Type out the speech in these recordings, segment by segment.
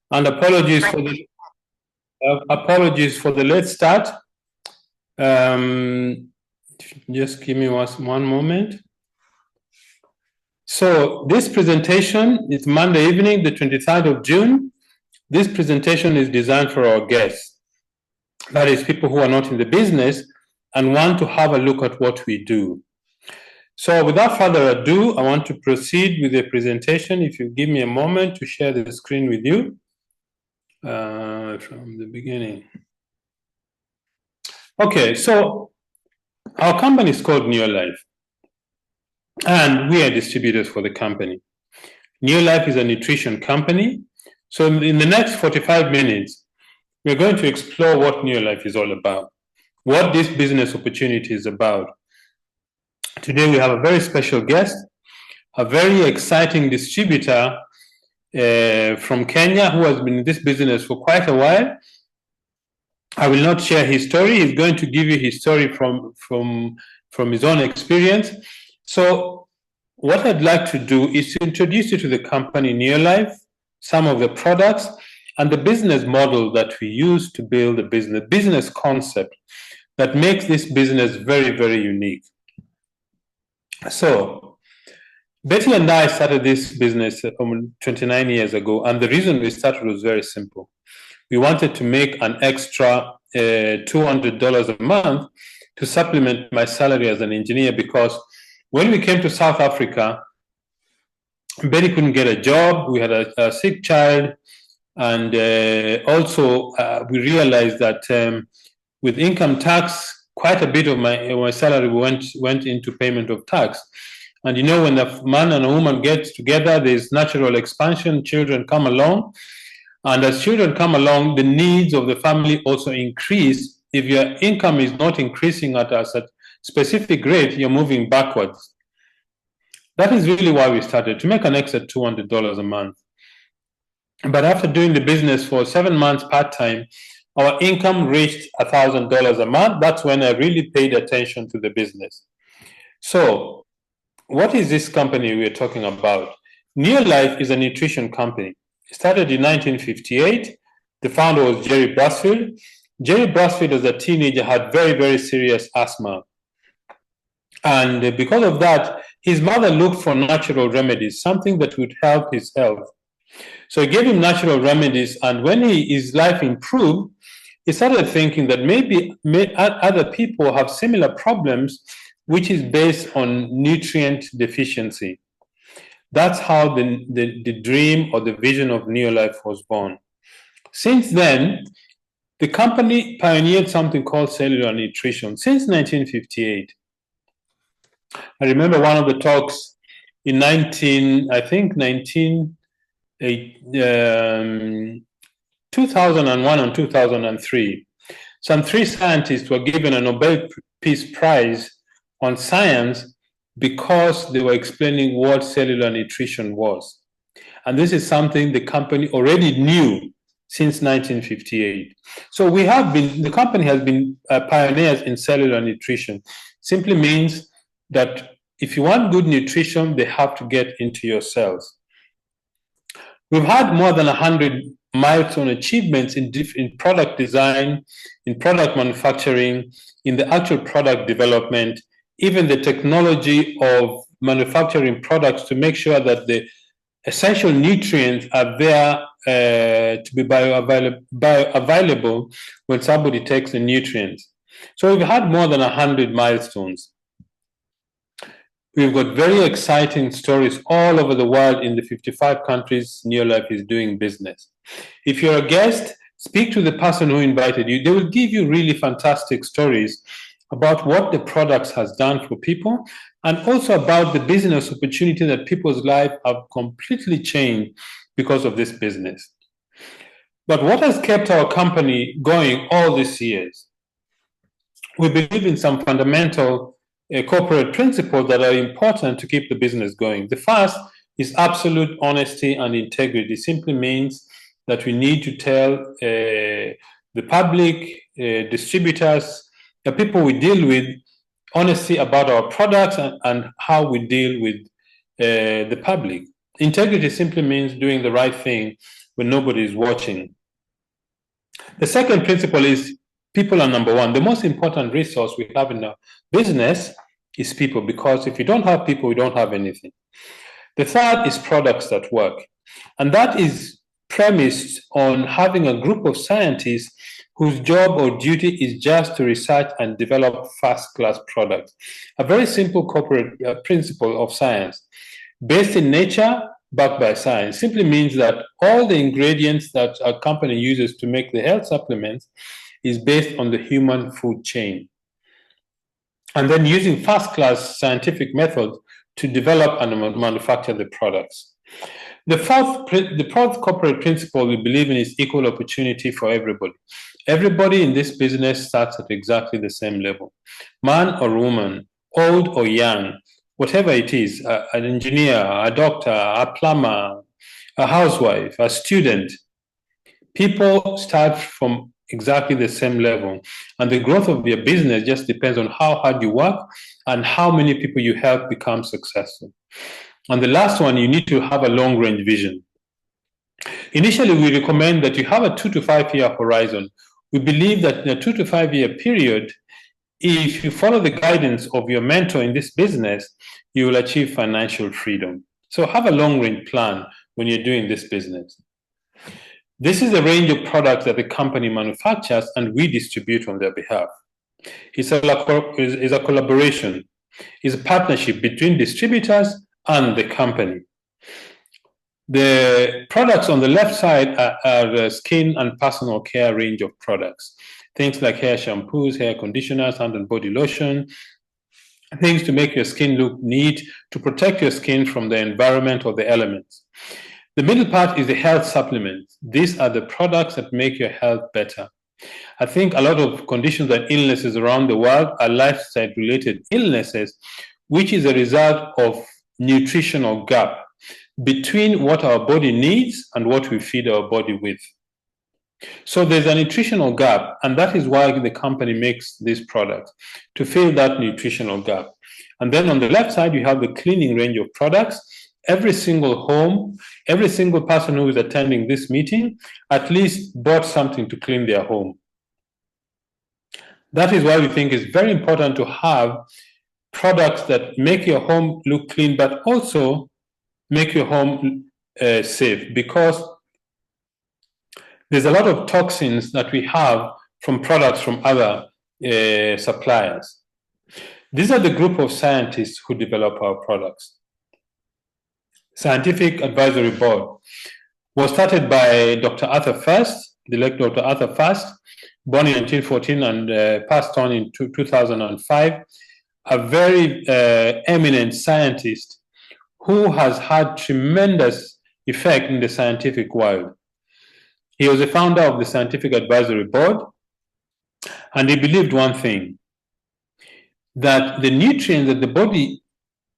And apologies for the late start. Just give me one moment. So this presentation is Monday evening, the 23rd of June. This presentation is designed for our guests. That is, people who are not in the business and want to have a look at what we do. So without further ado, I want to proceed with the presentation. If you give me a moment to share the screen with you from the beginning. Okay, so our company is called Neolife, and we are distributors for the company. Neolife is a nutrition company. So in the next 45 minutes, we're going to explore what Neolife is all about, what this business opportunity is about. Today we have a very special guest, a very exciting distributor from Kenya who has been in this business for quite a while. I will not share his story. He's going to give you his story from his own experience. So what I'd like to do is to introduce you to the company Neolife, some of the products, and the business model that we use to build a business concept that makes this business very, very unique. So Betty and I started this business 29 years ago, and the reason we started was very simple. We wanted to make an extra $200 a month to supplement my salary as an engineer, because when we came to South Africa, Betty couldn't get a job. We had a sick child, and also we realized that with income tax, quite a bit of my salary went into payment of tax. And you know, when a man and a woman get together, there's natural expansion, children come along. And as children come along, the needs of the family also increase. If your income is not increasing at a specific rate, you're moving backwards. That is really why we started, to make an extra $200 a month. But after doing the business for 7 months part-time, our income reached $1,000 a month. That's when I really paid attention to the business. So what is this company we're talking about? Neolife is a nutrition company. It started in 1958. The founder was Jerry Brasfield. Jerry Brasfield, as a teenager, had very, very serious asthma. And because of that, his mother looked for natural remedies, something that would help his health. So he gave him natural remedies, and when his life improved, he started thinking that maybe other people have similar problems, which is based on nutrient deficiency. That's how the dream or the vision of Neolife was born. Since then, the company pioneered something called cellular nutrition since 1958. I remember one of the talks in 2001 and 2003. Some 3 scientists were given a Nobel Peace Prize on science because they were explaining what cellular nutrition was. And this is something the company already knew since 1958. So the company has been pioneers in cellular nutrition. Simply means that if you want good nutrition, they have to get into your cells. We've had more than 100 milestone achievements in product design, in product manufacturing, in the actual product development, even the technology of manufacturing products to make sure that the essential nutrients are there to be bioavailable when somebody takes the nutrients. So we've had more than 100 milestones. We've got very exciting stories all over the world in the 55 countries Neolife is doing business. If you're a guest, speak to the person who invited you. They will give you really fantastic stories about what the products has done for people, and also about the business opportunity that people's lives have completely changed because of this business. But what has kept our company going all these years? We believe in some fundamental corporate principles that are important to keep the business going. The first is absolute honesty and integrity. It simply means that we need to tell the public, distributors, the people we deal with, honesty about our products and how we deal with the public. Integrity simply means doing the right thing when nobody is watching. The second principle is people are number one. The most important resource we have in our business is people, because if you don't have people, you don't have anything. The third is products that work. And that is premised on having a group of scientists whose job or duty is just to research and develop first-class products. A very simple corporate principle of science. Based in nature, backed by science, simply means that all the ingredients that a company uses to make the health supplements is based on the human food chain. And then using first-class scientific methods to develop and manufacture the products. The fourth corporate principle we believe in is equal opportunity for everybody. Everybody in this business starts at exactly the same level. Man or woman, old or young, whatever it is, an engineer, a doctor, a plumber, a housewife, a student, people start from exactly the same level. And the growth of your business just depends on how hard you work and how many people you help become successful. And the last one, you need to have a long-range vision. Initially, we recommend that you have a 2 to 5 year horizon. We believe that in a 2 to 5 year period, if you follow the guidance of your mentor in this business, you will achieve financial freedom. So have a long-range plan when you're doing this business. This is a range of products that the company manufactures and we distribute on their behalf. It's a collaboration. It's a partnership between distributors and the company. The products on the left side are the skin and personal care range of products. Things like hair shampoos, hair conditioners, hand and body lotion, things to make your skin look neat, to protect your skin from the environment or the elements. The middle part is the health supplements. These are the products that make your health better. I think a lot of conditions and illnesses around the world are lifestyle-related illnesses, which is a result of nutritional gap between what our body needs and what we feed our body with. So there's a nutritional gap, and that is why the company makes these products, to fill that nutritional gap. And then on the left side, you have the cleaning range of products. Every single home, every single person who is attending this meeting at least bought something to clean their home. That is why we think it's very important to have products that make your home look clean, but also make your home safe, because there's a lot of toxins that we have from products from other suppliers. These are the group of scientists who develop our products. Scientific Advisory Board was started by Dr. Arthur First, the late Dr. Arthur First, born in 1914 and passed on in 2005, a very eminent scientist who has had tremendous effect in the scientific world. He was the founder of the Scientific Advisory Board, and he believed one thing, that the nutrients that the body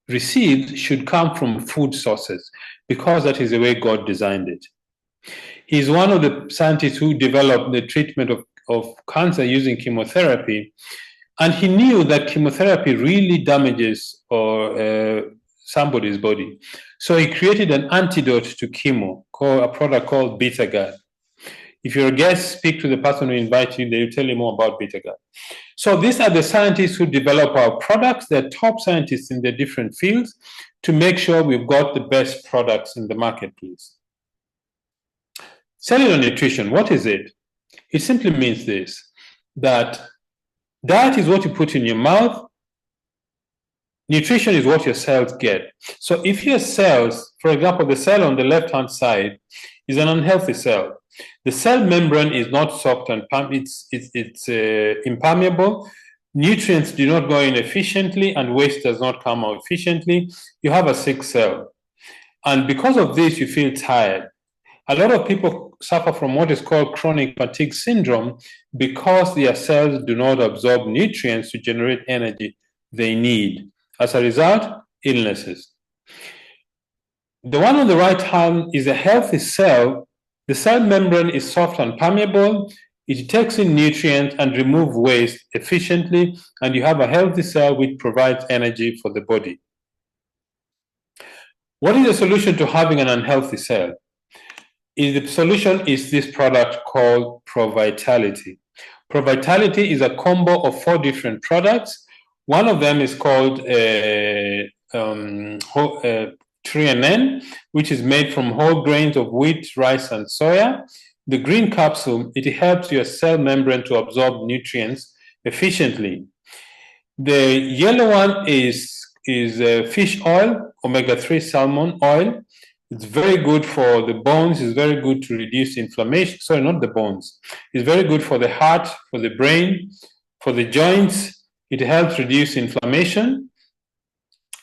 receives should come from food sources, because that is the way God designed it. He's one of the scientists who developed the treatment of cancer using chemotherapy, and he knew that chemotherapy really damages somebody's body. So he created an antidote to chemo, a product called Beta-Guard. If you're a guest, speak to the person who invites you, they will tell you more about Beta-Guard. So these are the scientists who develop our products. They're top scientists in their different fields to make sure we've got the best products in the marketplace. Cellular nutrition, what is it? It simply means this, that diet is what you put in your mouth, nutrition is what your cells get. So if your cells, for example, the cell on the left-hand side is an unhealthy cell, the cell membrane is not soft and it's impermeable. Nutrients do not go in efficiently and waste does not come out efficiently. You have a sick cell. And because of this, you feel tired. A lot of people suffer from what is called chronic fatigue syndrome because their cells do not absorb nutrients to generate energy they need. As a result, illnesses. The one on the right hand is a healthy cell. The cell membrane is soft and permeable. It takes in nutrients and removes waste efficiently, and you have a healthy cell which provides energy for the body. What is the solution to having an unhealthy cell? The solution is this product called ProVitality. ProVitality is a combo of 4 different products. One of them is called 3NN, which is made from whole grains of wheat, rice, and soya. The green capsule, it helps your cell membrane to absorb nutrients efficiently. The yellow one is fish oil, omega-3 salmon oil. It's very good for the bones. It's very good to reduce inflammation. Sorry, not the bones. It's very good for the heart, for the brain, for the joints. It helps reduce inflammation.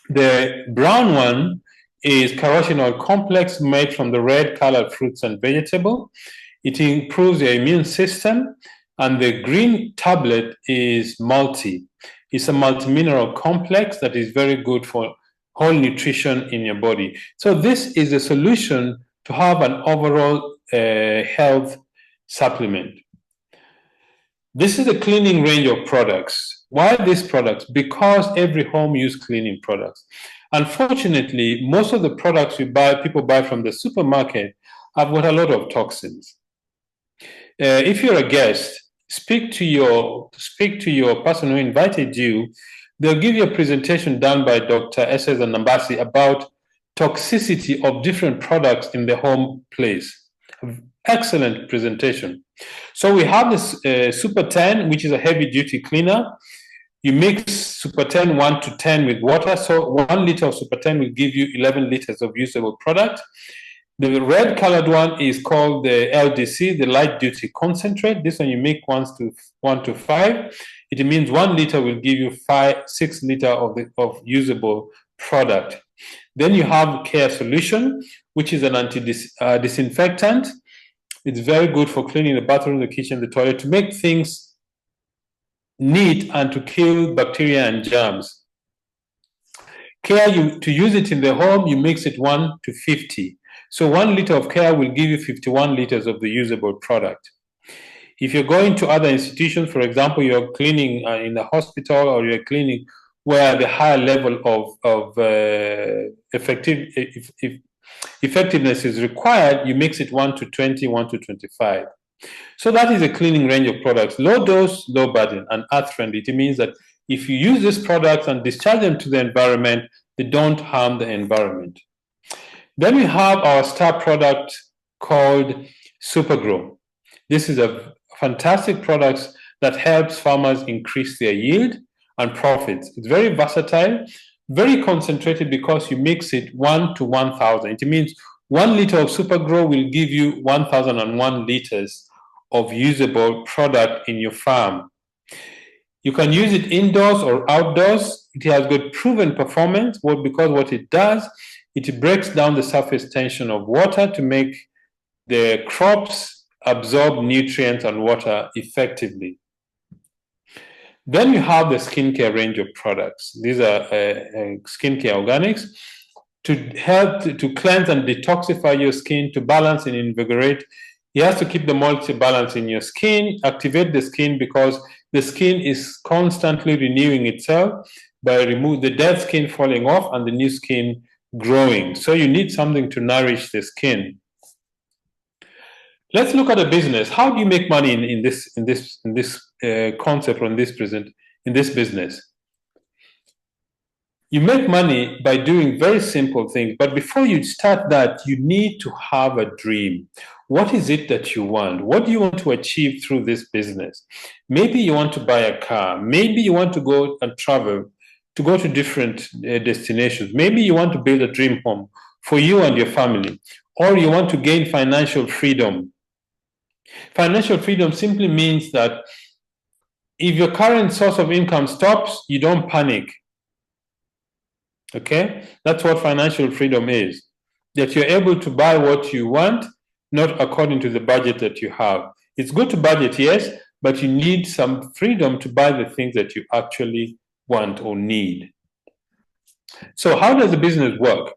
The brown one is carotenoid complex made from the red colored fruits and vegetables. It improves your immune system. And the green tablet is multi. It's a multimineral complex that is very good for whole nutrition in your body. So this is a solution to have an overall health supplement. This is a cleaning range of products. Why these products? Because every home uses cleaning products. Unfortunately, most of the products people buy from the supermarket have got a lot of toxins. If you're a guest, speak to your person who invited you. They'll give you a presentation done by Dr. Esses and Nambasi about toxicity of different products in the home place. Excellent presentation. So we have this Super 10, which is a heavy duty cleaner. You mix Super 10 1 to 10 with water. So 1 liter of Super 10 will give you 11 liters of usable product. The red colored one is called the LDC, the light duty concentrate. This one you make 1 to 5. It means 1 liter will give you 6 liter of usable product. Then you have Care Solution, which is an disinfectant. It's very good for cleaning the bathroom, the kitchen, the toilet, to make things neat and to kill bacteria and germs. Care, to use it in the home, you mix it 1 to 50. So 1 liter of Care will give you 51 liters of the usable product. If you're going to other institutions, for example, you're cleaning in a hospital, or you're cleaning where the higher level of effectiveness is required, you mix it 1 to 20, 1 to 25. So that is a cleaning range of products. Low dose, low burden, and earth-friendly. It means that if you use these products and discharge them to the environment, they don't harm the environment. Then we have our star product called Supergrow. This is a fantastic product that helps farmers increase their yield and profits. It's very versatile, very concentrated, because you mix it 1 to 1,000. It means 1 liter of Supergrow will give you 1,001 liters of usable product in your farm. You can use it indoors or outdoors. It has got proven performance because what it does, it breaks down the surface tension of water to make the crops absorb nutrients and water effectively. Then you have the skincare range of products. These are skincare organics to help to cleanse and detoxify your skin, to balance and invigorate. You have to keep the moisture balance in your skin, activate the skin, because the skin is constantly renewing itself by removing the dead skin falling off and the new skin growing. So you need something to nourish the skin. Let's look at a business. How do you make money in this concept, or in this business? You make money by doing very simple things, but before you start that, you need to have a dream. What is it that you want? What do you want to achieve through this business? Maybe you want to buy a car. Maybe you want to go and travel, to go to different destinations. Maybe you want to build a dream home for you and your family, or you want to gain financial freedom. Financial freedom simply means that if your current source of income stops, you don't panic. Okay? That's what financial freedom is. That you're able to buy what you want, not according to the budget that you have. It's good to budget, yes, but you need some freedom to buy the things that you actually want or need. So how does the business work?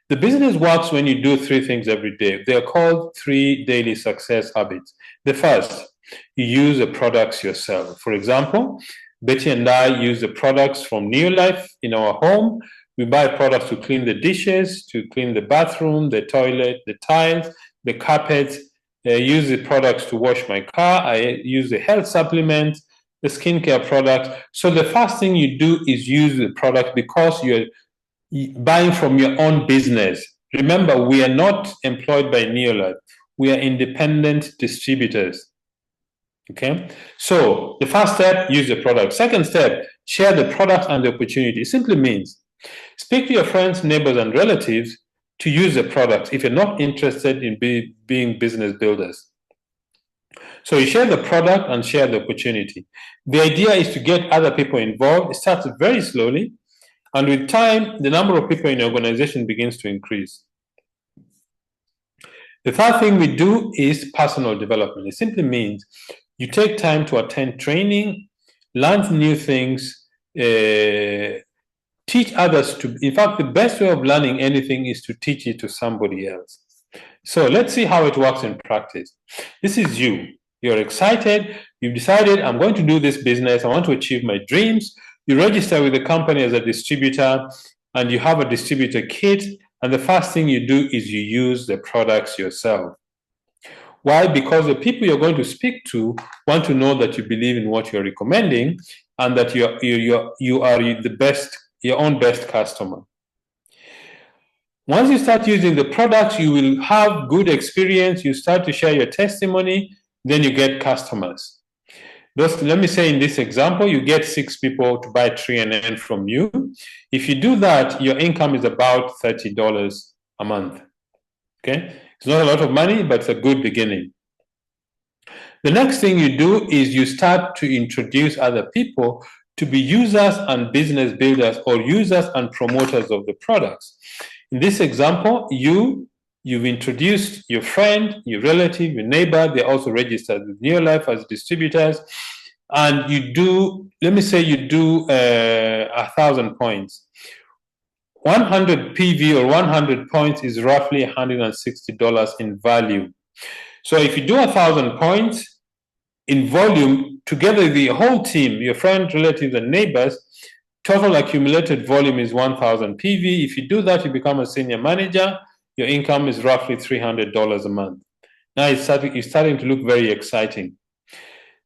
The business works when you do 3 things every day. They are called 3 daily success habits. The first, you use the products yourself. For example, Betty and I use the products from New Life in our home. We buy products to clean the dishes, to clean the bathroom, the toilet, the tiles, the carpets, I use the products to wash my car, I use the health supplement, the skincare product. So the first thing you do is use the product because you're buying from your own business. Remember, we are not employed by Neolife. We are independent distributors. Okay, so the first step, use the product. Second step, share the product and the opportunity. It simply means speak to your friends, neighbors, and relatives to use the product if you're not interested in being business builders. So you share the product and share the opportunity. The idea is to get other people involved. It starts very slowly, and with time, the number of people in the organization begins to increase. The third thing we do is personal development. It simply means you take time to attend training, learn new things, teach others to. In fact, the best way of learning anything is to teach it to somebody else. So let's see how it works in practice. This is you. You're excited. You've decided, I'm going to do this business. I want to achieve my dreams. You register with the company as a distributor, and you have a distributor kit. And the first thing you do is you use the products yourself. Why? Because the people you're going to speak to want to know that you believe in what you're recommending and that you are the best, your own best customer. Once you start using the products, you will have good experience. You start to share your testimony, then you get customers. Let me say in this example, you get 6 people to buy 3NN from you. If you do that, your income is about $30 a month. Okay? It's not a lot of money, but it's a good beginning. The next thing you do is you start to introduce other people to be users and business builders or users and promoters of the products. In this example, you've introduced your friend, your relative, your neighbor. They're also registered with Neolife as distributors. And you do, let me say you do 1,000 points. 100 PV or 100 points is roughly $160 in value. So if you do 1,000 points in volume, together with the whole team, your friends, relatives, and neighbors, total accumulated volume is 1,000 PV. If you do that, you become a senior manager. Your income is roughly $300 a month. Now it's starting to look very exciting.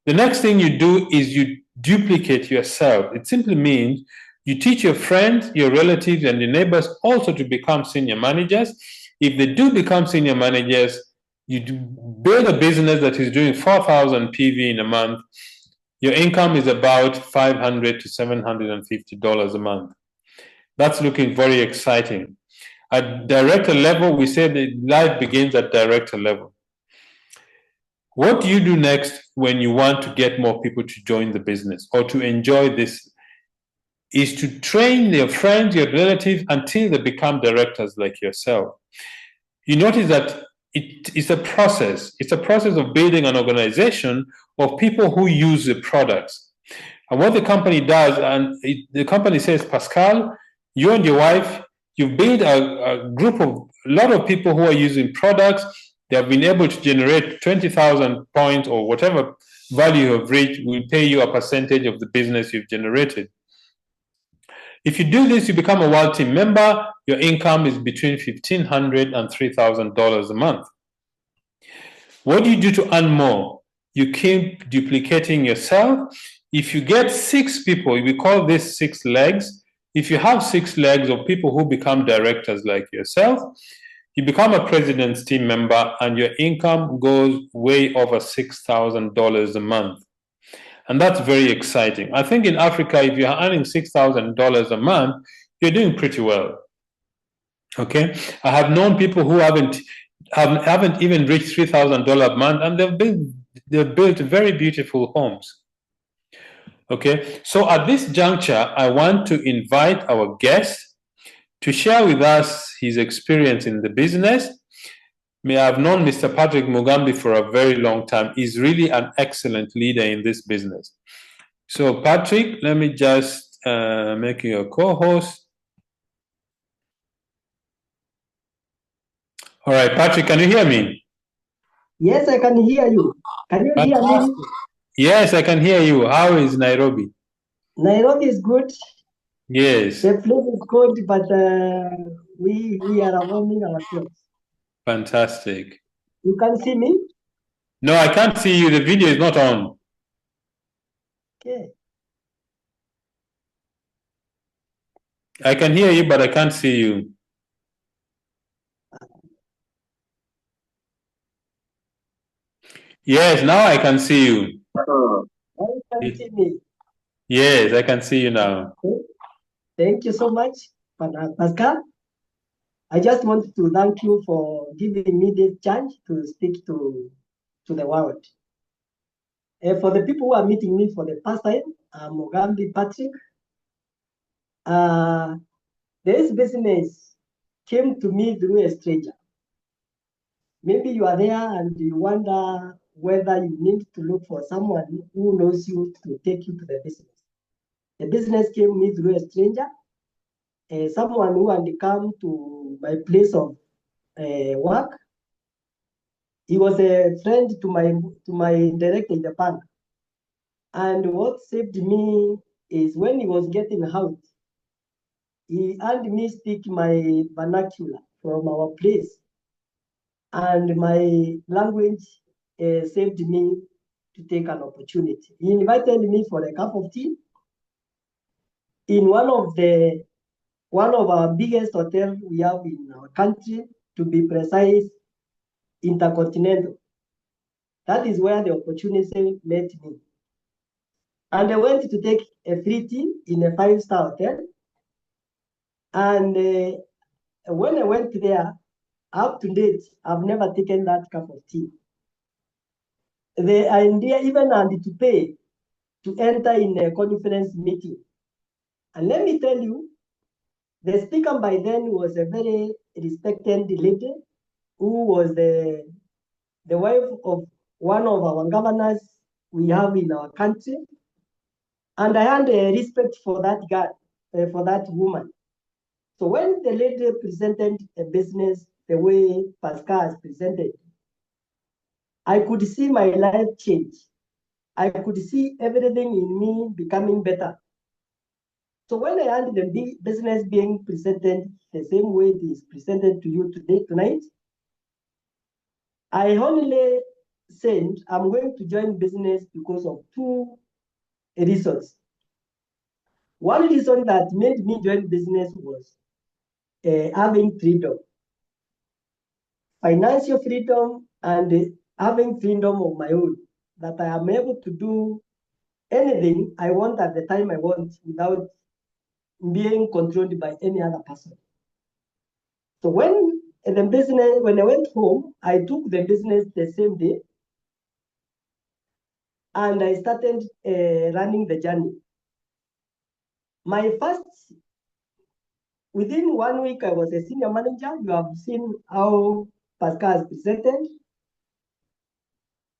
The next thing you do is you duplicate yourself. It simply means you teach your friends, your relatives, and your neighbors also to become senior managers. If they do become senior managers, you build a business that is doing 4,000 PV in a month. Your income is about $500 to $750 a month. That's looking very exciting. At director level, we say that life begins at director level. What do you do next when you want to get more people to join the business or to enjoy this? Is to train your friends, your relatives, until they become directors like yourself. You notice that it's a process. It's a process of building an organization of people who use the products. And what the company does, and the company says, Pascal, you and your wife, you've built a group of a lot of people who are using products. They have been able to generate 20,000 points or whatever value you have reached. We'll pay you a percentage of the business you've generated. If you do this, you become a World Team member. Your income is between $1,500 and $3,000 a month. What do you do to earn more? You keep duplicating yourself. If you get 6 people, we call this 6 legs. If you have 6 legs of people who become directors like yourself, you become a president's team member and your income goes way over $6,000 a month. And that's very exciting. I think in Africa, if you're earning $6,000 a month, you're doing pretty well. Okay? I have known people who haven't even reached $3,000 a month, and they've built very beautiful homes. Okay? So at this juncture, I want to invite our guest to share with us his experience in the business. I've known Mr. Patrick MUGAMBI for a very long time. He's really an excellent leader in this business. So Patrick, let me just make you a co-host. All right, Patrick, can you hear me? Yes, I can hear you. Can you hear me? Yes, I can hear you. How is Nairobi? Nairobi is good. Yes. The place is good, but we are warming ourselves. Fantastic. You can see me? No, I can't see you. The video is not on. Okay. I can hear you, but I can't see you. Yes, now I can see you. Now you can see me. Yes, I can see you now. Okay. Thank you so much, Pascal. I just want to thank you for giving me this chance to speak to the world. For the people who are meeting me for the first time, I'm MUGAMBI Patrick. This business came to me through a stranger. Maybe you are there and you wonder whether you need to look for someone who knows you to take you to the business. The business came to me through a stranger, someone who had come to my place of work. He was a friend to my director in the bank. And what saved me is when he was getting out, he had me speak my vernacular from our place. And my language saved me to take an opportunity. He invited me for a cup of tea in one of our biggest hotels we have in our country, to be precise, Intercontinental. That is where the opportunity met me. And I went to take a free tea in a 5-star hotel. And when I went there, up to date, I've never taken that cup of tea. The idea even had to pay to enter in a conference meeting. And let me tell you, the speaker by then was a very respected lady who was the wife of one of our governors we have in our country. And I had a respect for that guy, for that woman. So when the lady presented a business the way Pascal has presented, I could see my life change. I could see everything in me becoming better. So when I had the business being presented the same way it is presented to you tonight, I only said I'm going to join business because of two reasons. One reason that made me join business was having freedom, financial freedom, and having freedom of my own, that I am able to do anything I want at the time I want without being controlled by any other person. So when I went home, I took the business the same day, and I started running the journey. Within 1 week, I was a senior manager. You have seen how Pascal has presented.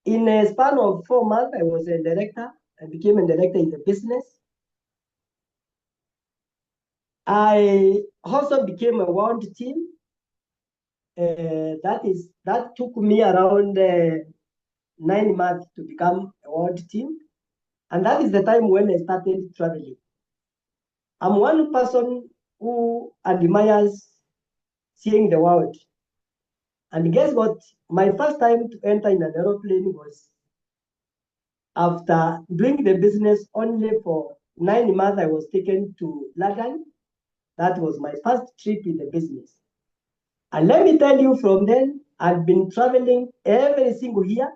In a span of 4 months, I was a director. I became a director in the business. I also became a world team. That took me around 9 months to become a world team. And that is the time when I started traveling. I'm one person who admires seeing the world. And guess what? My first time to enter in an aeroplane was after doing the business only for 9 months. I was taken to London. That was my first trip in the business. And let me tell you, from then, I've been traveling every single year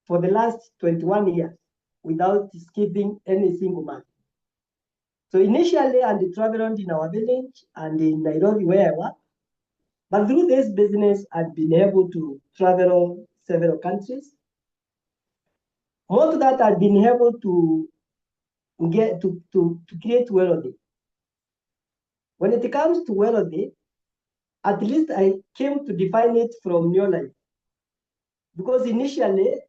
for the last 21 years without skipping any single month. So initially, I traveled in our village and in Nairobi where I work. But through this business, I've been able to travel several countries. More to that, I've been able to get to create wealthy. When it comes to wealthy, at least I came to define it from your life. Because initially,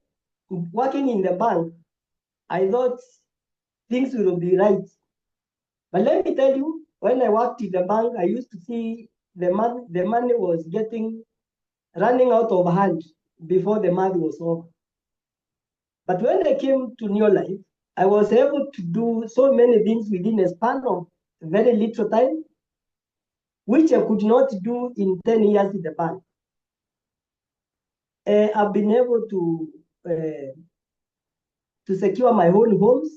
working in the bank, I thought things will be right. But let me tell you, when I worked in the bank, I used to see the money was running out of hand before the month was over. But when I came to New Life, I was able to do so many things within a span of very little time, which I could not do in 10 years in the bank. I've been able to secure my own homes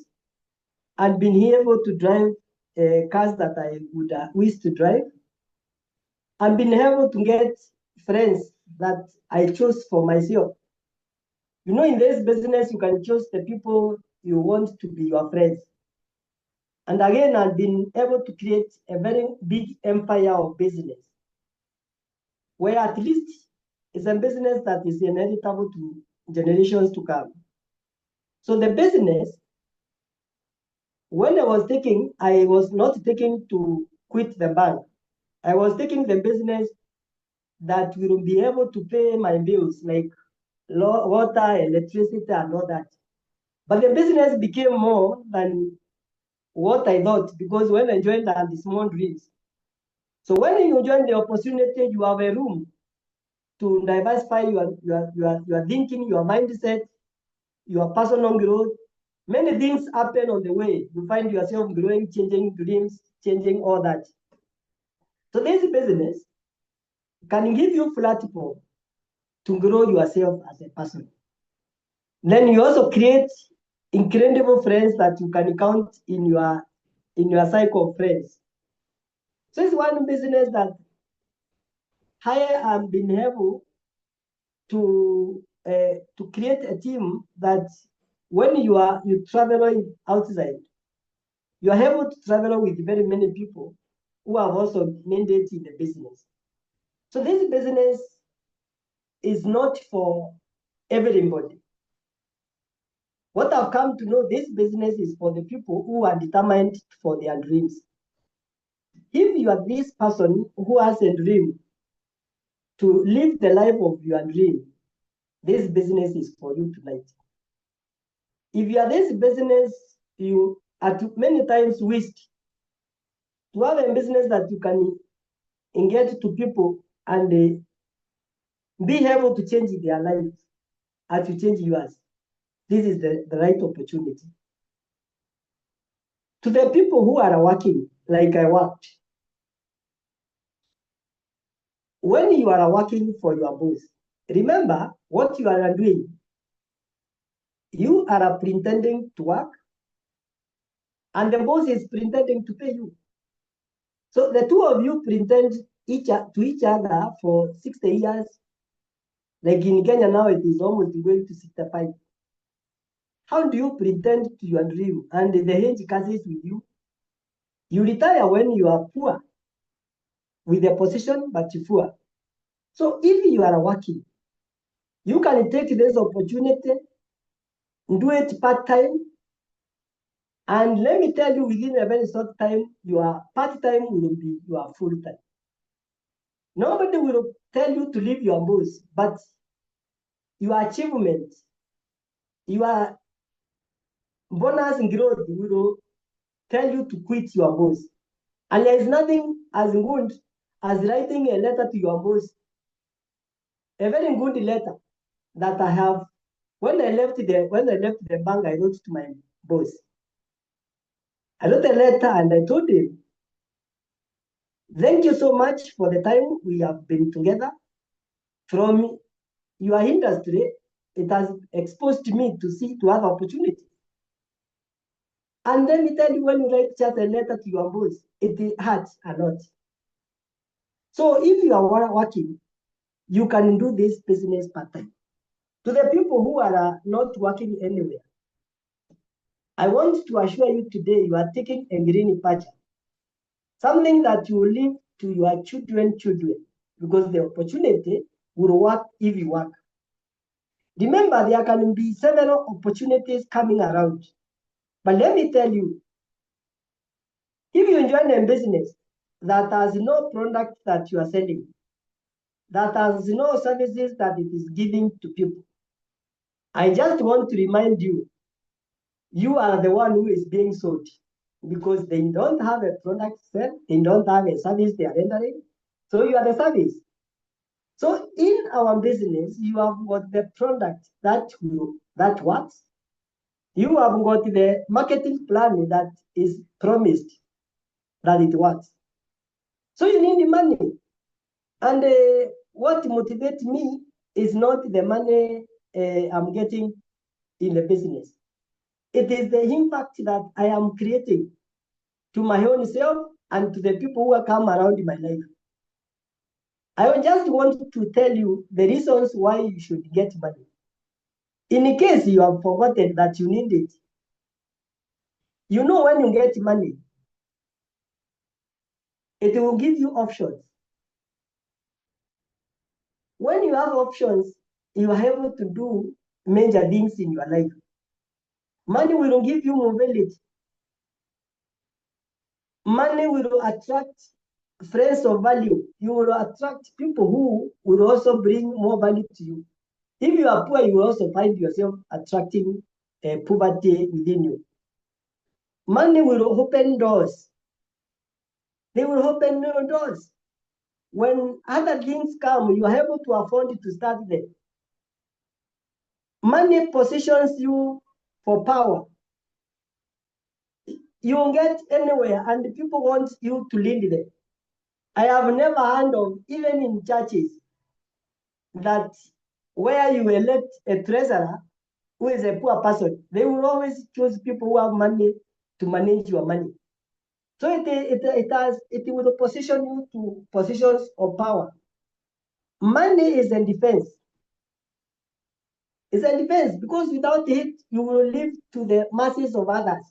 and been able to drive cars that I would wish to drive, and been able to get friends that I chose for myself. You know, in this business, you can choose the people you want to be your friends. And again, I've been able to create a very big empire of business, where at least it's a business that is inheritable to generations to come. So the business, when I was not taking to quit the bank. I was taking the business that will be able to pay my bills like water, electricity, and all that. But the business became more than what I thought, because when I joined the small dreams. So when you join the opportunity, you have a room to diversify your thinking, your mindset, your personal growth. Many things happen on the way. You find yourself growing, changing dreams, changing all that. So this business can give you platform to grow yourself as a person. Then you also create incredible friends that you can count in your cycle of friends. So it's one business that I have been able to create a team that when you travel outside, you are able to travel with very many people who have also mandated in the business. So this business is not for everybody. What I've come to know, this business is for the people who are determined for their dreams. If you are this person who has a dream to live the life of your dream, this business is for you tonight. If you are this business, you are many times wished to have a business that you can engage to people and be able to change their lives as you change yours. This is the right opportunity. To the people who are working like I worked, when you are working for your boss, remember what you are doing. You are pretending to work, and the boss is pretending to pay you. So the two of you pretend to each other for 60 years. Like in Kenya now, it is almost going to 65. How do you pretend to your dream and the age catches with you? You retire when you are poor, with a position, but you're poor. So if you are working, you can take this opportunity, do it part-time, and let me tell you, within a very short time, your part-time will be your full-time. Nobody will tell you to leave your boss, but your achievement, your bonus growth will tell you to quit your boss. And there is nothing as good as writing a letter to your boss, a very good letter that I have. When I left the bank, I wrote to my boss. I wrote a letter and I told him, thank you so much for the time we have been together. From your industry, it has exposed me to have opportunities. And let me tell you, when you write just a letter to your boss, it hurts a lot. So if you are working, you can do this business part-time. To the people who are not working anywhere, I want to assure you today, you are taking a green patch, something that you will leave to your children, because the opportunity will work if you work. Remember, there can be several opportunities coming around. But let me tell you, if you join a business that has no product that you are selling, that has no services that it is giving to people, I just want to remind you, you are the one who is being sold, because they don't have a product to sell, they don't have a service they are rendering, so you are the service. So in our business, you have got the product that works. You have got the marketing plan that is promised that it works. So you need the money. And what motivates me is not the money I'm getting in the business. It is the impact that I am creating to my own self and to the people who come around in my life. I just want to tell you the reasons why you should get money. In case you have forgotten that you need it, you know when you get money, it will give you options. When you have options, you are able to do major things in your life. Money will give you mobility. Money will attract friends of value. You will attract people who will also bring more value to you. If you are poor, you will also find yourself attracting poverty within you. Money will open doors. They will open new doors. When other things come, you are able to afford to start them. Money positions you for power. You will get anywhere and people want you to lead them. I have never heard of, even in churches, that where you elect a treasurer who is a poor person, they will always choose people who have money to manage your money. So it will position you to positions of power. Money is a defense. It's a defense because without it, you will live to the masses of others.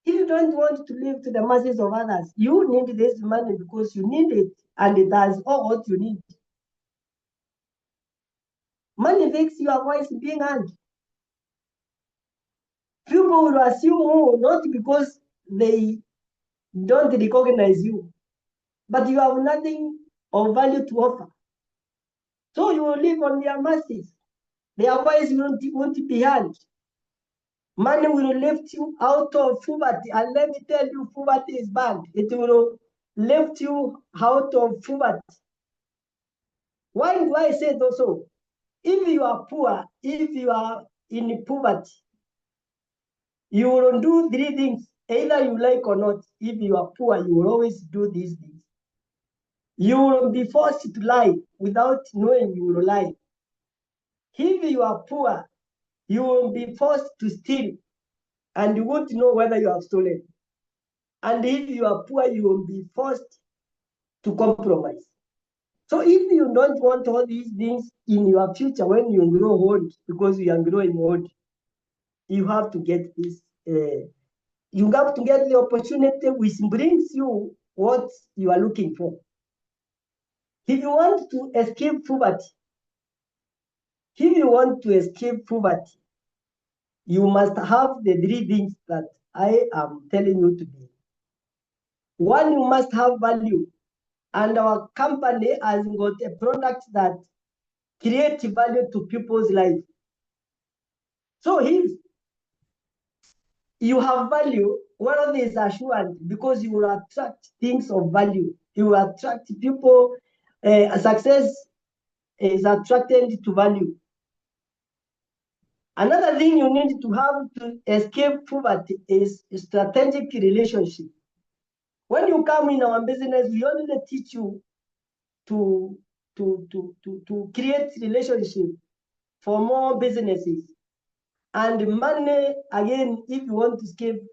If you don't want to live to the masses of others, you need this money because you need it and it has all what you need. Money makes your voice being heard. People will assume not because they don't recognize you, but you have nothing of value to offer. So you will live on their masses. Their voice won't be heard. Money will lift you out of poverty. And let me tell you, poverty is bad. It will lift you out of poverty. Why do I say so? If you are poor, if you are in poverty, you will do three things, either you like or not. If you are poor, you will always do these things. You will be forced to lie without knowing you will lie. If you are poor, you will be forced to steal and you won't know whether you have stolen. And if you are poor, you will be forced to compromise. So if you don't want all these things in your future when you grow old, because you are growing old, you have to get this. You have to get the opportunity which brings you what you are looking for. If you want to escape poverty, you must have the three things that I am telling you today. One, you must have value. And our company has got a product that creates value to people's life. So if you have value, wealth is assured because you will attract things of value. You will attract people. Success is attracted to value. Another thing you need to have to escape poverty is a strategic relationship. When you come in our business, we only teach you to create relationship for more businesses. And money, again, if you want to escape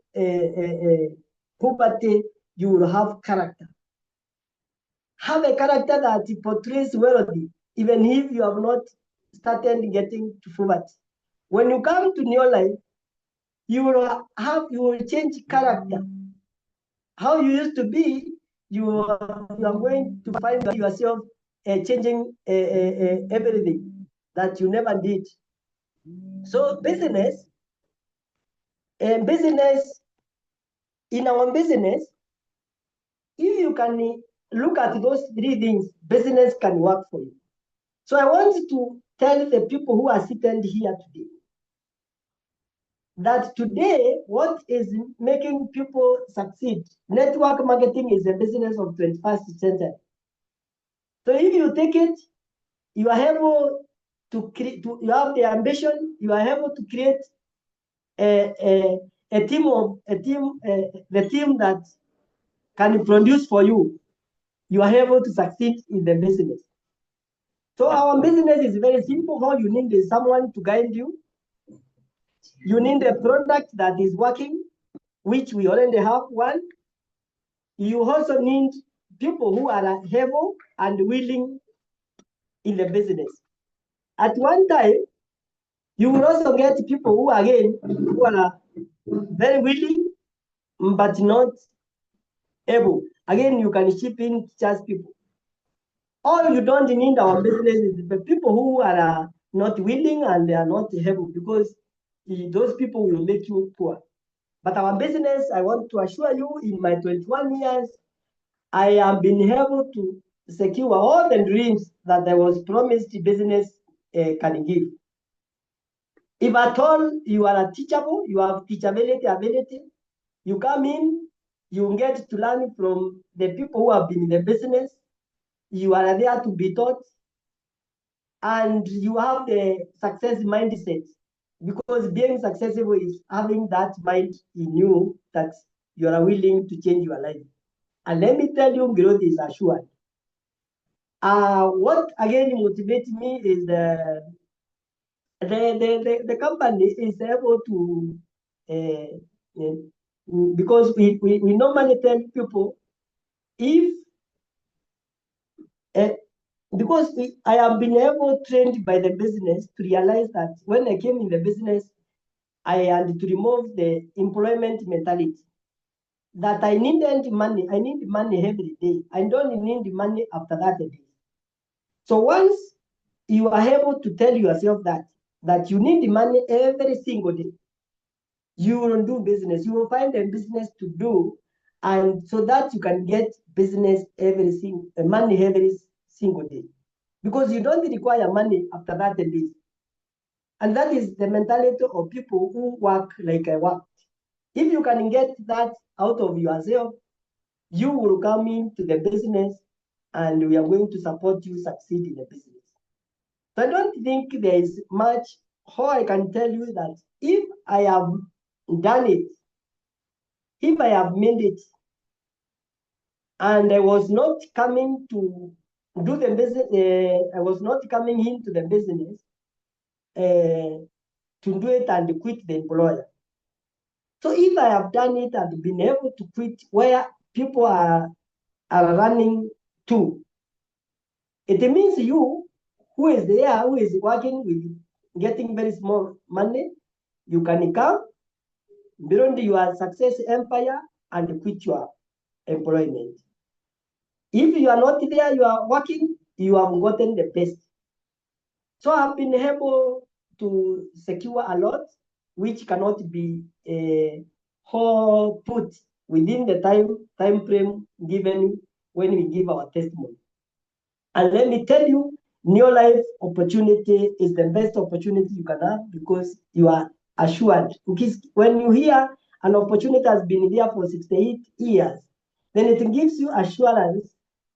poverty, you will have character. Have a character that portrays wealthy, even if you have not started getting to poverty. When you come to new life, you will change character. How you used to be, you are going to find yourself changing everything that you never did. So business, in our business, if you can look at those three things, business can work for you. So I want to tell the people who are seated here today that today, what is making people succeed? Network marketing is a business of 21st century. So if you take it, you are able to create, you have the ambition, you are able to create the team that can produce for you. You are able to succeed in the business. So our business is very simple. All you need is someone to guide you. You need a product that is working, which we already have one. You also need people who are able and willing in the business. At one time, you will also get people who are very willing but not able. Again, you can ship in just people. All you don't need our business is the people who are not willing and they are not able, because those people will make you poor. But our business, I want to assure you, in my 21 years, I have been able to secure all the dreams that I was promised business can give. If at all you are teachable, you have teachability ability, you come in, you get to learn from the people who have been in the business, you are there to be taught, and you have the success mindset, because being successful is having that mind in you that you are willing to change your life. And let me tell you, growth is assured. What again motivates me is the company is able to, because we normally tell people, if because I have been able, trained by the business, to realize that when I came in the business, I had to remove the employment mentality. That I needed money. I need money every day. I don't need money after that day. So once you are able to tell yourself that you need money every single day, you will do business. You will find a business to do, and so that you can get business money every single day, because you don't require money after that day. And that is the mentality of people who work like I work. If you can get that out of yourself, you will come into the business and we are going to support you succeed in the business. So I don't think there is much. How I can tell you that if I have done it, if I have made it, and I was not coming to do the business, I was not coming into the business to do it and quit the employer. So if I have done it and been able to quit where people are running to, it means you, who is there, who is working with getting very small money, you can come, build your success empire, and quit your employment. If you are not there, you are working, you have gotten the best. So I've been able to secure a lot, which cannot be put within the time frame given when we give our testimony. And let me tell you, new life opportunity is the best opportunity you can have, because you are assured. Because when you hear an opportunity has been there for 68 years, then it gives you assurance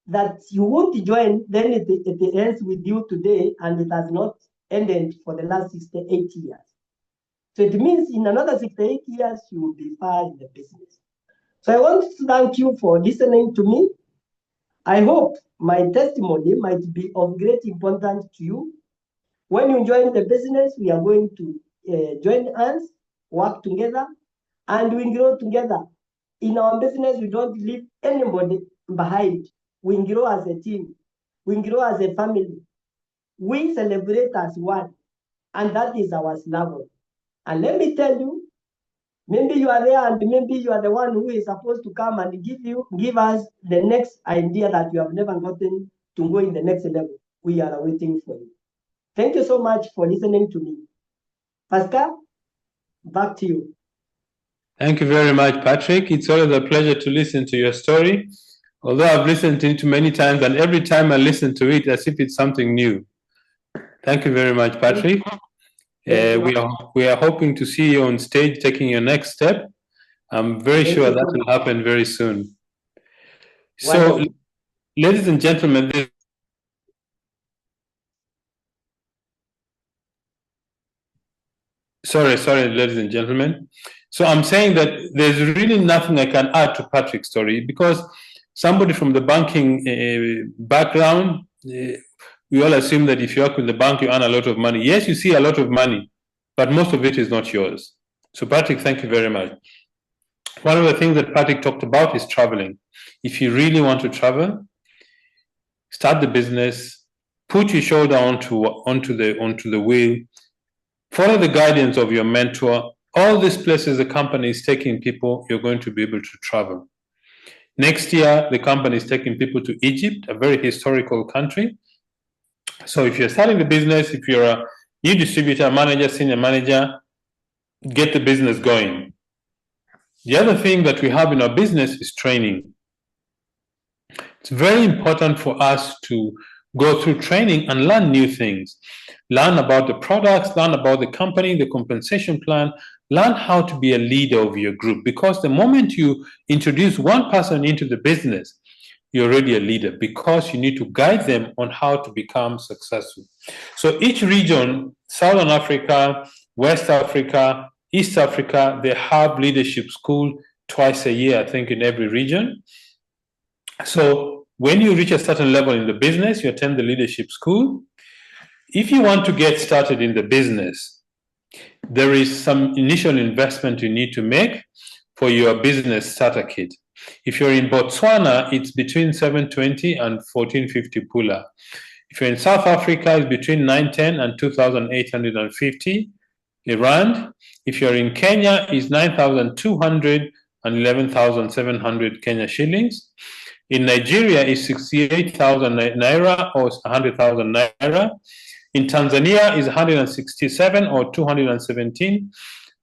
that you won't join, then it ends with you today, and it has not ended for the last 68 years. So it means in another 68 years, you will be far in the business. So I want to thank you for listening to me. I hope my testimony might be of great importance to you. When you join the business, we are going to join hands, work together, and we grow together. In our business, we don't leave anybody behind. We grow as a team. We grow as a family. We celebrate as one. And that is our slogan. And let me tell you, maybe you are there and maybe you are the one who is supposed to come and give us the next idea that you have never gotten to go in the next level. We are waiting for you. Thank you so much for listening to me. Pascal, back to you. Thank you very much, Patrick. It's always a pleasure to listen to your story. Although I've listened to it many times, and every time I listen to it, as if it's something new. Thank you very much, Patrick. We are hoping to see you on stage taking your next step. I'm very sure that will happen very soon. So, ladies and gentlemen, sorry, ladies and gentlemen. So I'm saying that there's really nothing I can add to Patrick's story, because somebody from the banking background we all assume that if you work with the bank, you earn a lot of money. Yes, you see a lot of money, but most of it is not yours. So Patrick, thank you very much. One of the things that Patrick talked about is traveling. If you really want to travel, start the business, put your shoulder onto the wheel, follow the guidance of your mentor. All these places the company is taking people, you're going to be able to travel. Next year, the company is taking people to Egypt, a very historical country. So if you're starting the business, if you're a new distributor, manager, senior manager, get the business going. The other thing that we have in our business is training. It's very important for us to go through training and learn new things. Learn about the products, learn about the company, the compensation plan, learn how to be a leader of your group. Because the moment you introduce one person into the business, you're already a leader, because you need to guide them on how to become successful. So each region, Southern Africa, West Africa, East Africa, they have leadership school twice a year, I think, in every region. So when you reach a certain level in the business, you attend the leadership school. If you want to get started in the business, there is some initial investment you need to make for your business starter kit. If you're in Botswana, it's between 720 and 1450 pula. If you're in South Africa, it's between 910 and 2,850 rand. If you're in Kenya, it's 9,200 and 11,700 Kenya shillings. In Nigeria, it's 68,000 naira or 100,000 naira. In Tanzania, is 167 or 217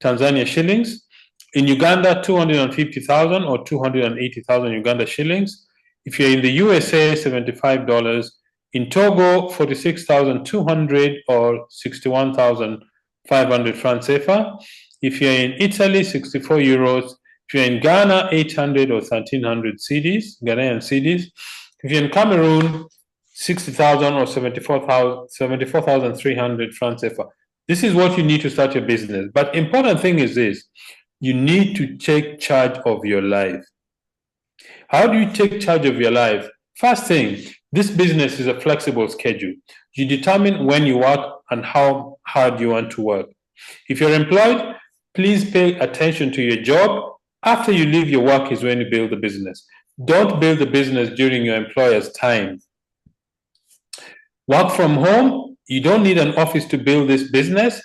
Tanzania shillings. In Uganda, 250,000 or 280,000 Uganda shillings. If you're in the USA, $75. In Togo, 46,200 or 61,500 francs CFA. If you're in Italy, 64 euros. If you're in Ghana, 800 or 1,300 cedis, Ghanaian cedis. If you're in Cameroon, 60,000 or 74,300 francs CFA. This is what you need to start your business. But important thing is this: you need to take charge of your life. How do you take charge of your life? First thing, this business is a flexible schedule. You determine when you work and how hard you want to work. If you're employed, please pay attention to your job. After you leave your work is when you build the business. Don't build the business during your employer's time. Work from home. You don't need an office to build this business.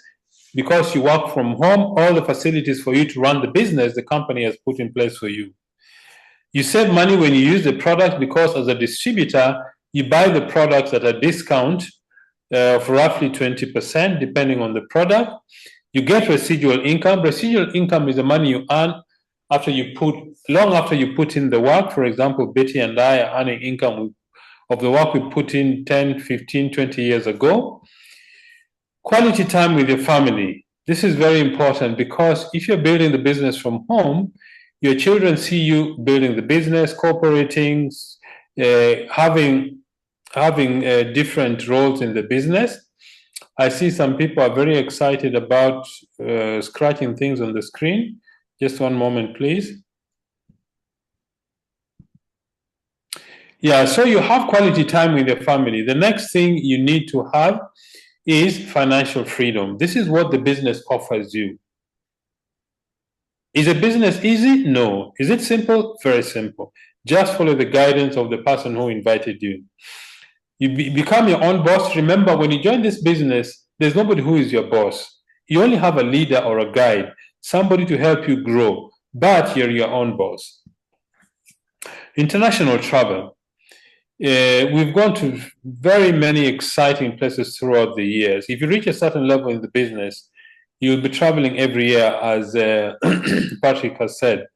Because you work from home, all the facilities for you to run the business, the company has put in place for you. You save money when you use the product, because as a distributor, you buy the products at a discount of roughly 20%, depending on the product. You get residual income. Residual income is the money you earn long after you put in the work. For example, Betty and I are earning income of the work we put in 10, 15, 20 years ago. Quality time with your family. This is very important, because if you're building the business from home, your children see you building the business, cooperating, having different roles in the business. I see some people are very excited about scratching things on the screen. Just one moment, please. Yeah, so you have quality time with your family. The next thing you need to have is financial freedom. This is what the business offers you. Is a business easy? No. Is it simple? Very simple. Just follow the guidance of the person who invited you. You become your own boss. Remember, when you join this business, there's nobody who is your boss. You only have a leader or a guide, somebody to help you grow, but you're your own boss. International travel. We've gone to very many exciting places throughout the years. If you reach a certain level in the business, you'll be traveling every year, as Patrick has said.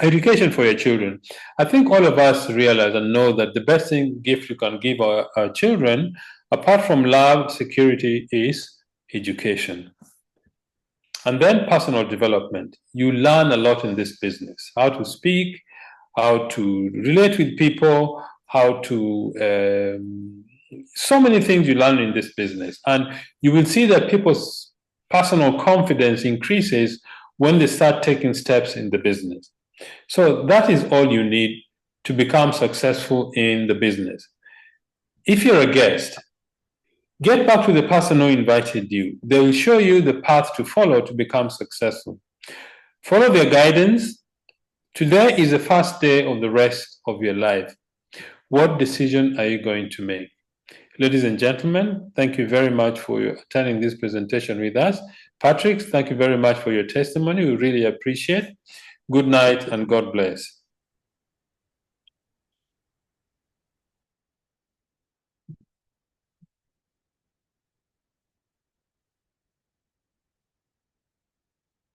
Education for your children. I think all of us realize and know that the best gift you can give our children, apart from love, security, is education. And then personal development. You learn a lot in this business. How to speak, how to relate with people, how to so many things you learn in this business. And you will see that people's personal confidence increases when they start taking steps in the business. So that is all you need to become successful in the business. If you're a guest, get back to the person who invited you. They will show you the path to follow to become successful. Follow their guidance. Today is the first day of the rest of your life. What decision are you going to make? Ladies and gentlemen, thank you very much for attending this presentation with us. Patrick, thank you very much for your testimony. We really appreciate it. Good night and God bless.